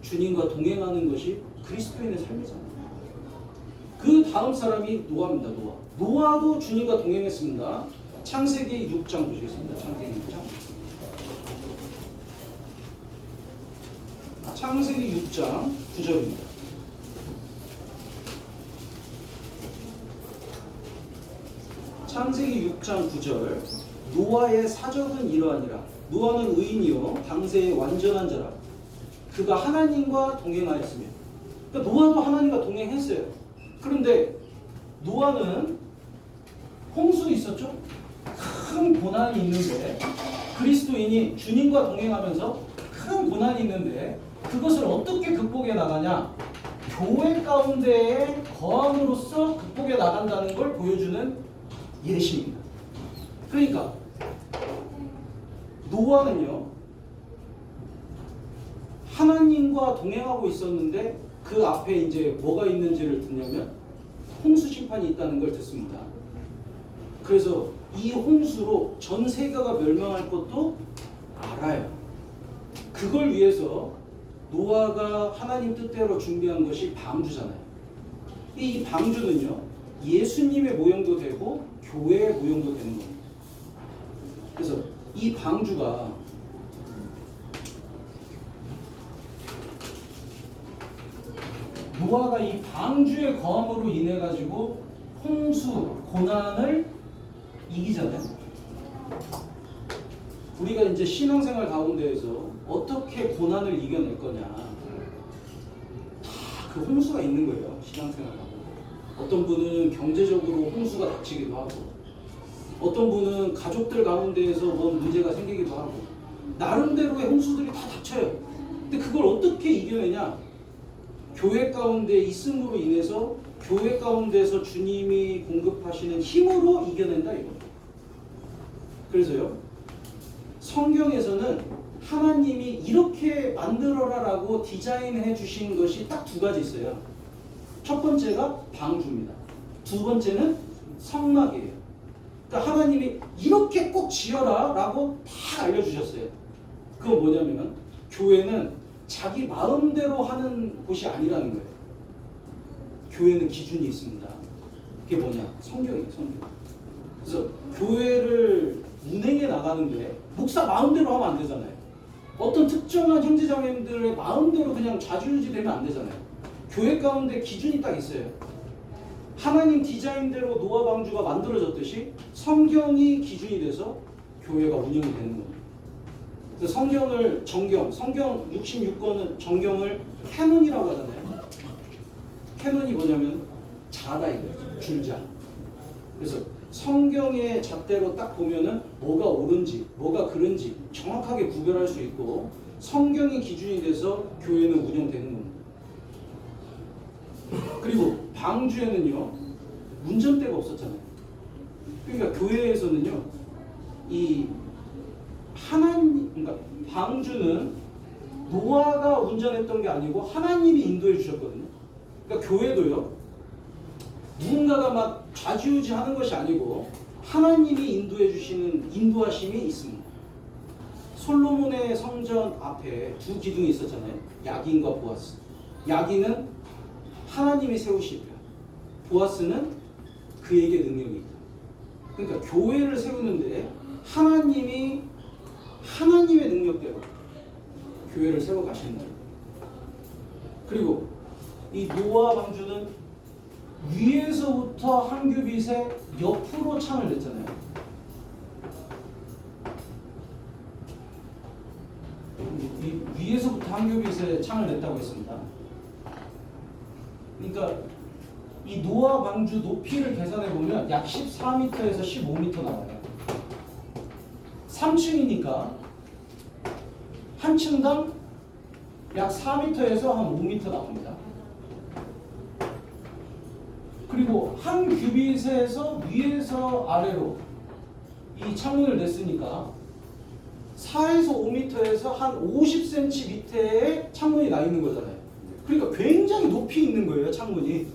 주님과 동행하는 것이 그리스도인의 삶이잖아요. 그 다음 사람이 노아입니다. 노아도 주님과 동행했습니다. 창세기 6장 보시겠습니다. 창세기 6장. 창세기 6장 9절입니다. 창세기 6장 9절. 노아의 사적은 이러하니라. 노아는 의인이요 당세의 완전한 자라. 그가 하나님과 동행하였으며. 그러니까 노아도 하나님과 동행했어요. 그런데 노아는 홍수 있었죠? 큰 고난이 있는데 그리스도인이 주님과 동행하면서 큰 고난이 있는데 그것을 어떻게 극복해 나가냐? 교회 가운데에 거함으로써 극복해 나간다는 걸 보여주는 예시입니다. 그러니까 노아는요 하나님과 동행하고 있었는데 그 앞에 이제 뭐가 있는지를 듣냐면 홍수 심판이 있다는 걸 듣습니다. 그래서 이 홍수로 전 세계가 멸망할 것도 알아요. 그걸 위해서 노아가 하나님 뜻대로 준비한 것이 방주잖아요. 이 방주는요, 예수님의 모형도 되고 교회의 모형도 되는 겁니다. 그래서 이 방주가 노아가 이 방주의 거함으로 인해 가지고 홍수 고난을 이기잖아요. 우리가 이제 신앙생활 가운데에서 어떻게 고난을 이겨낼 거냐, 다 그 홍수가 있는 거예요. 신앙생활 가운데 어떤 분은 경제적으로 홍수가 닥치기도 하고, 어떤 분은 가족들 가운데에서 뭔 문제가 생기기도 하고, 나름대로의 홍수들이 다 닥쳐요. 근데 그걸 어떻게 이겨내냐? 교회 가운데 있음으로 인해서 교회 가운데서 주님이 공급하시는 힘으로 이겨낸다 이거예요. 그래서요, 성경에서는 하나님이 이렇게 만들어라라고 디자인해 주신 것이 딱 두 가지 있어요. 첫 번째가 방주입니다. 두 번째는 성막이에요. 그러니까 하나님이 이렇게 꼭 지어라 라고 다 알려주셨어요. 그건 뭐냐면 교회는 자기 마음대로 하는 곳이 아니라는 거예요. 교회는 기준이 있습니다. 그게 뭐냐? 성경이에요, 성경. 그래서 교회를 운행해 나가는데 목사 마음대로 하면 안 되잖아요. 어떤 특정한 형제자매들의 마음대로 그냥 좌지우지 되면 안 되잖아요. 교회 가운데 기준이 딱 있어요. 하나님 디자인대로 노아 방주가 만들어졌듯이 성경이 기준이 돼서 교회가 운영이 되는 겁니다. 그래서 성경 66권은 정경을 캐논이라고 하잖아요. 캐논이 뭐냐면 자다 이거예요. 줄자. 그래서 성경의 잣대로 딱 보면은 뭐가 옳은지 뭐가 그른지 정확하게 구별할 수 있고, 성경이 기준이 돼서 교회는 운영되는 겁니다. 그리고 방주에는요, 운전대가 없었잖아요. 그러니까 교회에서는요, 그러니까 방주는 노아가 운전했던 게 아니고 하나님이 인도해 주셨거든요. 그러니까 교회도요, 누군가가 막 좌지우지 하는 것이 아니고 하나님이 인도해 주시는 인도하심이 있습니다. 솔로몬의 성전 앞에 두 기둥이 있었잖아요. 야긴과 보아스. 야긴은 하나님이 세우실 거야. 보아스는 그에게 능력이 있다. 그러니까 교회를 세우는데 하나님의 능력대로 교회를 세워 가시는 거예요. 그리고 이 노아 방주는 위에서부터 한 규빗에 옆으로 창을 냈잖아요. 위에서부터 한 규빗에 창을 냈다고 했습니다. 그러니까 이 노아 방주 높이를 계산해 보면 약 14m에서 15m 나와요. 3층이니까 한 층당 약 4m에서 한 5m 나옵니다. 그리고 한 규빗에서 위에서 아래로 이 창문을 냈으니까 4에서 5m에서 한 50cm 밑에 창문이 나 있는 거잖아요. 그러니까 굉장히 높이 있는 거예요, 창문이.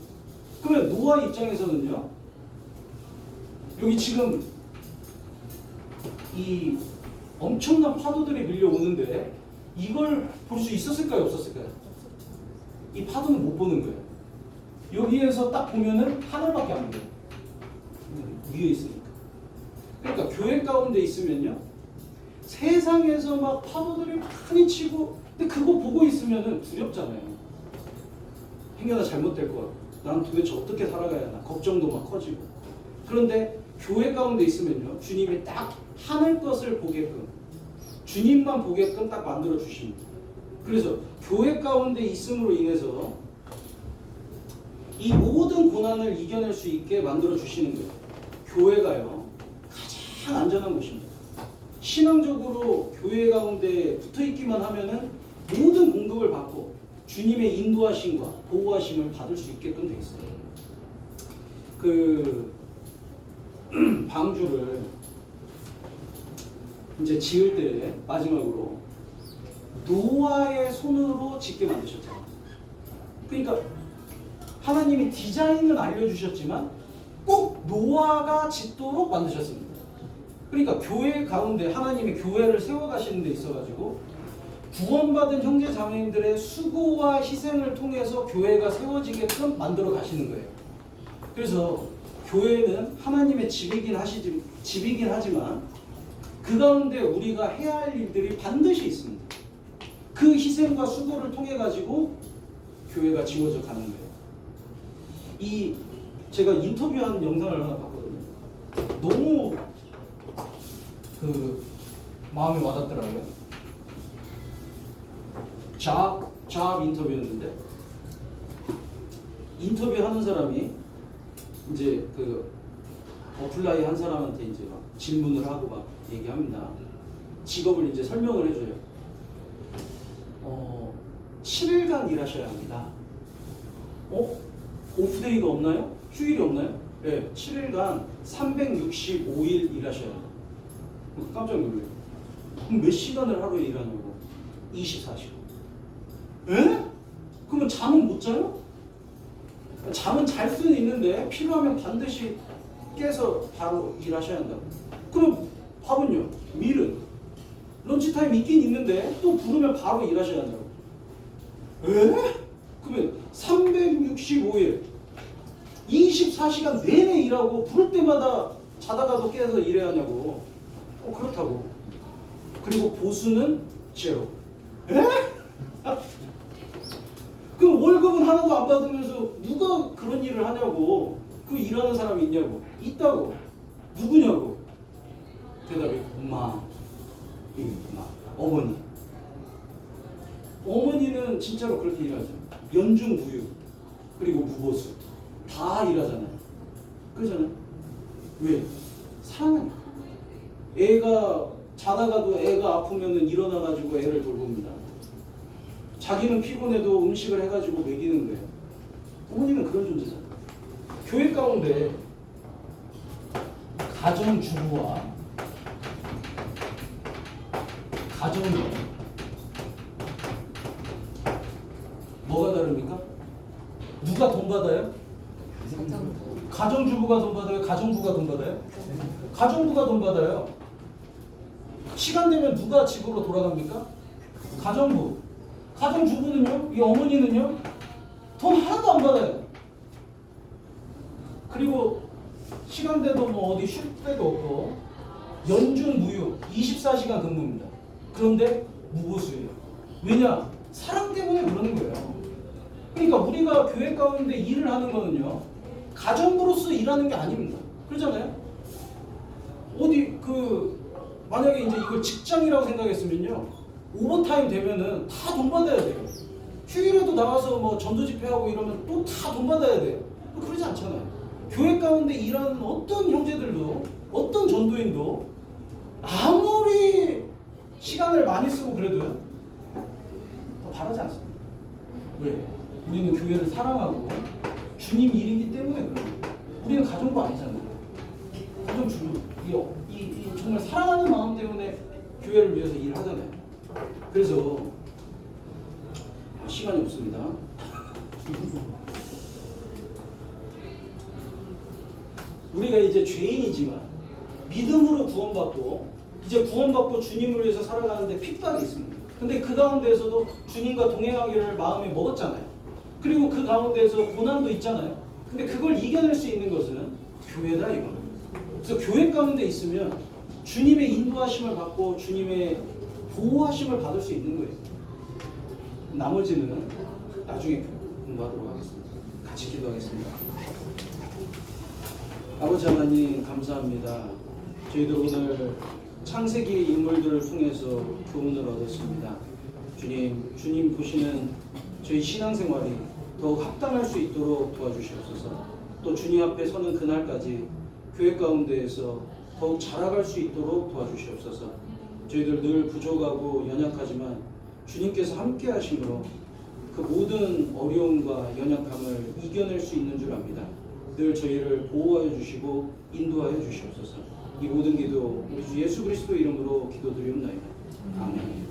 그러면 노아 입장에서는요, 여기 지금 이 엄청난 파도들이 밀려오는데 이걸 볼 수 있었을까요, 없었을까요? 이 파도는 못 보는 거예요. 여기에서 딱 보면은 하늘밖에 안 보여요. 위에 있으니까. 그러니까 교회 가운데 있으면요, 세상에서 막 파도들이 많이 치고, 근데 그거 보고 있으면은 두렵잖아요. 행여나 잘못될 것 같고, 난 도대체 어떻게 살아가야 하나, 걱정도 막 커지고. 그런데 교회 가운데 있으면요, 주님이 딱 하늘 것을 보게끔, 주님만 보게끔 딱 만들어 주십니다. 그래서 교회 가운데 있음으로 인해서 이 모든 고난을 이겨낼 수 있게 만들어 주시는 거예요. 교회가요, 가장 안전한 곳입니다. 신앙적으로 교회 가운데 붙어 있기만 하면은 모든 공급을 받고 주님의 인도하심과 보호하심을 받을 수 있게끔 되어 있어요. 그 방주를 이제 지을 때 마지막으로 노아의 손으로 짓게 만드셨잖아요. 그러니까 하나님이 디자인은 알려주셨지만 꼭 노아가 짓도록 만드셨습니다. 그러니까 교회 가운데 하나님이 교회를 세워가시는 데 있어가지고 구원받은 형제 자매님들의 수고와 희생을 통해서 교회가 세워지게끔 만들어 가시는 거예요. 그래서 교회는 하나님의 집이긴 하지만 그 가운데 우리가 해야 할 일들이 반드시 있습니다. 그 희생과 수고를 통해 가지고 교회가 지워져 가는 거예요. 제가 인터뷰한 영상을 하나 봤거든요. 너무 마음이 와닿더라고요. 잡 인터뷰였는데, 인터뷰하는 사람이 이제 어플라이 한 사람한테 이제 막 질문을 하고 막 얘기합니다. 직업을 이제 설명을 해줘요. 7일간 일하셔야 합니다. 오프데이가 없나요? 휴일이 없나요? 네, 7일간 365일 일하셔야 합니다. 깜짝 놀래요. 그럼 몇 시간을 하루에 일하냐고? 24시간. 에? 그러면 잠은 못 자요? 잠은 잘 수는 있는데 필요하면 반드시 깨서 바로 일하셔야 한다고. 그럼 밥은요? 밀은? 런치타임 있긴 있는데 또 부르면 바로 일하셔야 한다고. 에? 그러면 365일 24시간 내내 일하고 부를 때마다 자다가도 깨서 일해야 하냐고. 그렇다고. 그리고 보수는 제로. 에? 그럼 월급은 하나도 안 받으면서 누가 그런 일을 하냐고. 그 일하는 사람이 있냐고. 있다고. 누구냐고. 대답이 엄마, 어머니. 어머니는 진짜로 그렇게 일하죠. 연중무휴, 그리고 무보수 다 일하잖아요. 그러잖아요. 왜? 사랑하니까. 애가 자다가도 애가 아프면은 일어나가지고 애를 돌봅니다. 자기는 피곤해도 음식을 해가지고 먹이는 거예요. 어머니는 그런 존재잖아요. 교회 가운데 가정주부와 가정부 뭐가 다릅니까? 누가 돈 받아요? 가정주부가 돈 받아요? 가정부가 돈 받아요? 가정부가 돈 받아요. 시간 되면 누가 집으로 돌아갑니까? 가정부. 가정주부는요? 이 어머니는요? 돈 하나도 안 받아요. 그리고 시간 돼도 뭐 어디 쉴 데도 없고 연중무휴 24시간 근무입니다. 그런데 무보수예요. 왜냐? 사랑 때문에 그러는 거예요. 그러니까 우리가 교회 가운데 일을 하는 거는요, 가정부로서 일하는 게 아닙니다. 그러잖아요. 만약에 이제 이걸 직장이라고 생각했으면요, 오버타임 되면은 다 돈 받아야 돼요. 휴일에도 나가서 뭐 전도 집회하고 이러면 또 다 돈 받아야 돼요. 그러지 않잖아요. 교회 가운데 일하는 어떤 형제들도, 어떤 전도인도 아무리 시간을 많이 쓰고 그래도요, 바라지 않습니다. 왜? 우리는 교회를 사랑하고 주님 일이기 때문에 그런 거예요. 우리는 가정부 아니잖아요. 가정주부. 정말 사랑하는 마음 때문에 교회를 위해서 일을 하잖아요. 그래서 시간이 없습니다. 우리가 이제 죄인이지만 믿음으로 구원받고 이제 구원받고 주님을 위해서 살아가는데 핍박이 있습니다. 근데 그 가운데에서도 주님과 동행하기를 마음에 먹었잖아요. 그리고 그 가운데에서 고난도 있잖아요. 근데 그걸 이겨낼 수 있는 것은 교회다 이거는. 그래서 교회 가운데 있으면 주님의 인도하심을 받고 주님의 보호하심을 받을 수 있는 거예요. 나머지는 나중에 공부하도록 하겠습니다. 같이 기도하겠습니다. 아버지 하나님 감사합니다. 저희들 오늘 창세기 인물들을 통해서 교훈을 얻었습니다. 주님 보시는 저희 신앙생활이 더욱 합당할 수 있도록 도와주시옵소서. 또 주님 앞에 서는 그날까지 교회 가운데에서 더욱 자라갈 수 있도록 도와주시옵소서. 저희들 늘 부족하고 연약하지만 주님께서 함께 하심으로 그 모든 어려움과 연약함을 이겨낼 수 있는 줄 압니다. 늘 저희를 보호하여 주시고 인도하여 주시옵소서. 이 모든 기도 우리 주 예수 그리스도 이름으로 기도드리옵나이다. 아멘.